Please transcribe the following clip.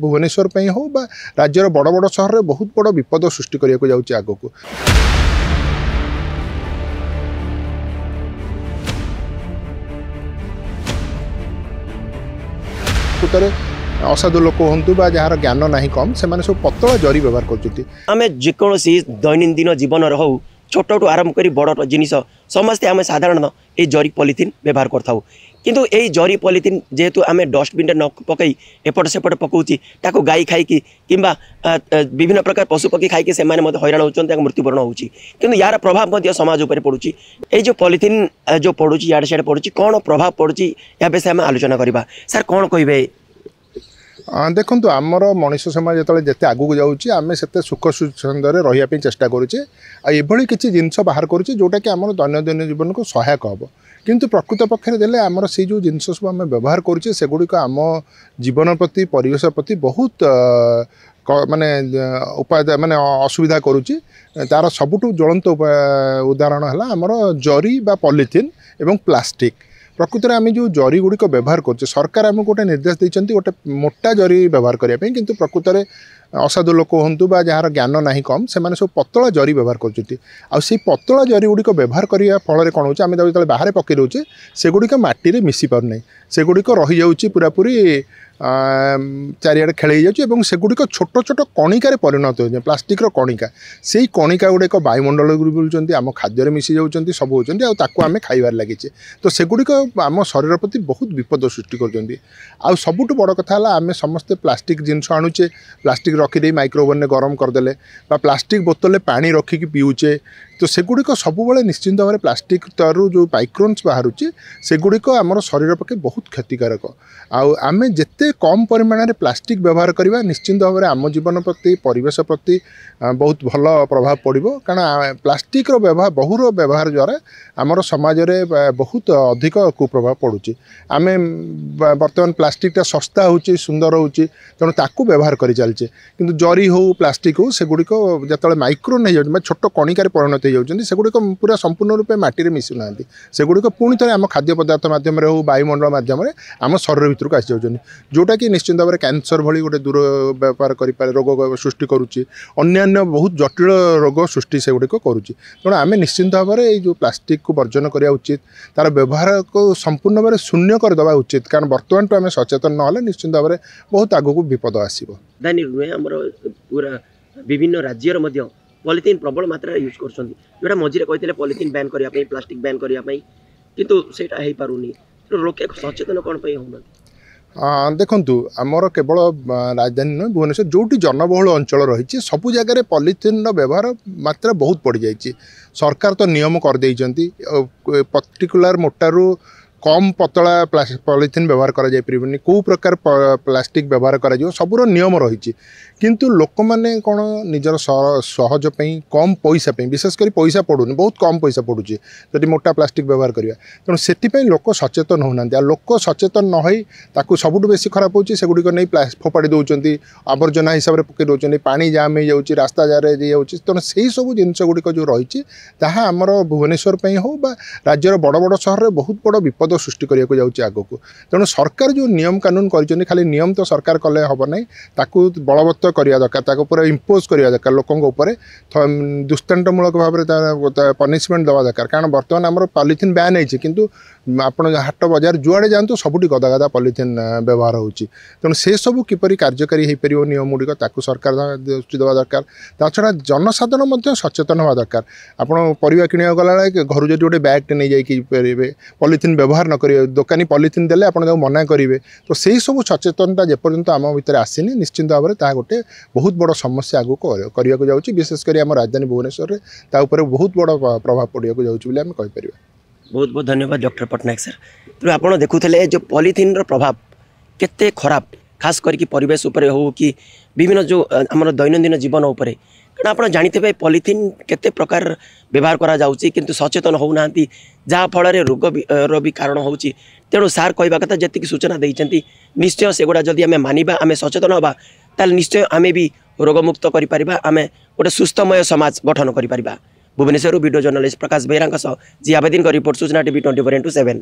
भुवनेश्वर हो बा राज्यर बड़ बड़ सहर में बहुत बड़ विपद सृष्टि करने जाऊँगी आग को। असाधु लोक हूँ जार ज्ञान ना कम से सब पतला जरी व्यवहार कर जेकोसी दैनंदिन जीवन हो छोट टू आरंभ कर बड़ जिनिस समस्ते आम साधारण ये जरी पॉलिथिन व्यवहार करथाउ किंतु यही जरी पॉलिथिन जेहेतु आम डस्टबिन न पकई एपट सेपट पकाउची ताको गाई खाई किंबा विभिन्न प्रकार पशु पक्षी खाई से हैरान होती मृत्युवरण होची किंतु यार प्रभाव समाज उपर पड़ुची। ये जो पॉलिथिन जो पड़ुची यार सियाड़े पड़ुची कौन प्रभाव पड़ुची या विषय आम आलोचना करवा सर कौन कहे। देखो आमर मनुष्य समाज जो जिते आगू जाऊँगी आम से सुख सुंदर रही चेष्टा करुचे आभली किसी जिनस बाहर करुचे जोटा कि आम दैनंदिन जीवन को सहायक हम किंतु प्रकृत पक्षे देले आमर से जो जिनस सब आम व्यवहार करुचे सेगुड़िक आम जीवन प्रति परिवेश प्रति बहुत माने उपाय माने असुविधा करुची। तार सबुठु ज्वलंत उदाहरण है आमर जरी बा पॉलिथिन एवं प्लास्टिक। प्रकृत में आम जो जरी गुड़िक व्यवहार कर सरकार आमको गोटे निर्देश देते गोटे मोटा जरी व्यवहार करने किंतु प्रकृत में असाधु लोक हूँ जार ज्ञान ना कम से सब पतला जरी व्यवहार कर पतला जरी गुड़िक व्यवहार करने फल कौन होम जो बाहर पकई रोचे सेगुड़िक माटी मिसी पारना सेगुड़िक रही जाऊँगी पूरापूरी चारिआडे खेल जाऊँ सेगुड़िक छोट छोट कणिकार परिणत हो प्लास्टिक कणिका से कणिका गुड़िक वायुमंडल बुलूँ आम खाद्य मिसी जाऊँगी सब होती आम खाइबार लगे तो सेगुड़िक आम शरीर प्रति बहुत विपद सृष्टि कर सबुठ बड़ कथा आम समस्ते प्लास्टिक जिनस आणुचे प्लास्टिक रखीदे माइक्रोवेव में गरम करदे प्लास्टिक बोतल पानी रखिकी पीऊचे तो सेगुड़िक सब निश्चिंत भाव प्लास्टिक तरु जो माइक्रोन्स बाहर सेगुड़िक आमर शरीर पक्षे बहुत क्षतिकारक आम जिते कम परिमाण में प्लास्टिक व्यवहार करवा निश्चिंत भाव में आम जीवन प्रति परिवेश प्रति बहुत भल प्रभाव पड़ो कारण प्लास्टिक व्यवहार बहुर व्यवहार द्वारा आमर समाज में बहुत अधिक कुप्रभाव पड़ुची। आम बर्तमान प्लास्टिकटा सस्ता होची सुंदर होची तेणु ताकू व्यवहार कर चलचे किंतु जरी हो प्लास्टिक हो सेगुड़िक जो माइक्रोन हो छोट कणिकार परिणत हो जाती सेगुड़िक पूरा संपूर्ण रूपे माटी मिशुना सेगुड़िक पुणी थे आम खाद्य पदार्थ मध्यम हो वायुमंडल मध्यम आम शरीर भितर को आसी जाऊँ जोटा कि निश्चिंत भाव में कैंसर भली गोटे दूर व्यापार कर रोग सृष्टि करुच्ची अन्यान्य बहुत जटिल रोग सृष्टि से गुड़िक करुच्ची तेणु आम निश्चिंत भाव में ये जो प्लास्टिक को वर्जन करवा उचित तार व्यवहार को संपूर्ण भाव शून्य करदे उचित कारण बर्तमान तो आम सचेतन ना निश्चिंत भाव में बहुत आगक विपद आसो पूरा विभिन्न राज्यर पॉलिथिन प्रबल मात्रा यूज कर मझे कहते पॉलिथिन बैन करने प्लास्टिक बैन करने किंतु सेटा हो पारुनी लोके सचेतन कौन होना। देखु आमर केवल राजधानी नुह भुवनेश्वर जोटी जनबहुल अंचल रही सबु जगह पॉलिथिन व्यवहार मात्रा बहुत बढ़ जाए सरकार तो नियम करदे पर्टिकुलर मोटारू कम पतला पॉलिथिन व्यवहार करा जाय परिबनी को प्रकार प्लास्टिक व्यवहार करा जो सबुर नियम रही किंतु लोक माने कौन निजर सहज कम पैसा विशेषकर पैसा पड़ूनी बहुत कम पैसा पड़ुची जदि मोटा प्लास्टिक व्यवहार करवा तेणु से लोक सचेतन होना लोक सचेतन न सबुठ बेसी खराब होची सेगुड़िक नहीं फोपाड़ी दौरान आवर्जना हिसाब से पकई दौरान पानी जाम हो जाऊँगी रास्ता जार तेणु से सब जिनस गुड़िक जो रही आमर भुवनेश्वर हो बा राज्यर बड़ बड़ सहर में बहुत बड़ विपद सृष्टि करने जाऊँगी आग को। तेणु सरकार जो नियम कानून कर खाली नियम तो सरकार कले हम ना ताकू बलवत्तर करवा दरकार पूरा इम्पोज करवा दरकार लोकों दुष्टान्तमूलक भाव में पनिशमेंट देवा दरकार कारण बर्तमान आम पॉलिथिन बैन होती किंतु आपण हाट बजार जुआड़े जातु सबुठी गदा गदा पॉलिथिन व्यवहार होची तेणु से सबू किपरि कार्यकारी हो पार नियम गुड़िक ताकू सरकार दृष्टि देवा दरकार ता छड़ा जनसाधारण सचेतन हवा दरकार आपण परिवा किणा गला घर जो गोटे बैगटे नहीं जाइए पॉलिथिन व्यवहार न करेंगे दोकानी पॉलिथिन देले आपण मना करेंगे तो से सब सचेतनता जेपर्यंत आम भीतर आसीनी निश्चिंत भाव में गोटे बहुत बड़ समस्या आगू करने जाऊँगी विशेषकर आम राजधानी भुवनेश्वर में बहुत बड़ प्रभाव पड़ाक जाऊँगी आम कहीपर। बहुत बहुत धन्यवाद डॉक्टर पट्टनायक सर। तो आप देखुले जो पॉलिथिन प्रभाव केते खराब खास करके परिवेश उपरे हो कि विभिन्न जो आम दैनंदिन जीवन उपरे कारण आप जानते पॉलिथिन केते प्रकार व्यवहार करा जाउची किंतु सचेतन होना जहाँ फल रोग भी कारण होची तेणु सार कहवा कथा जी सूचना देती निश्चय से गुड़ा जदि आम मानिबा आम सचेतन हवा ताल निश्चय आम भी रोगमुक्त करिपारिबा आम गोटे सुस्थमय समाज गठन करिपारिबा। भुवनेश्वर वीडियो जर्नलिस्ट प्रकाश बेहरा जी आवेदन रिपोर्ट सूचना टीवी 24/7।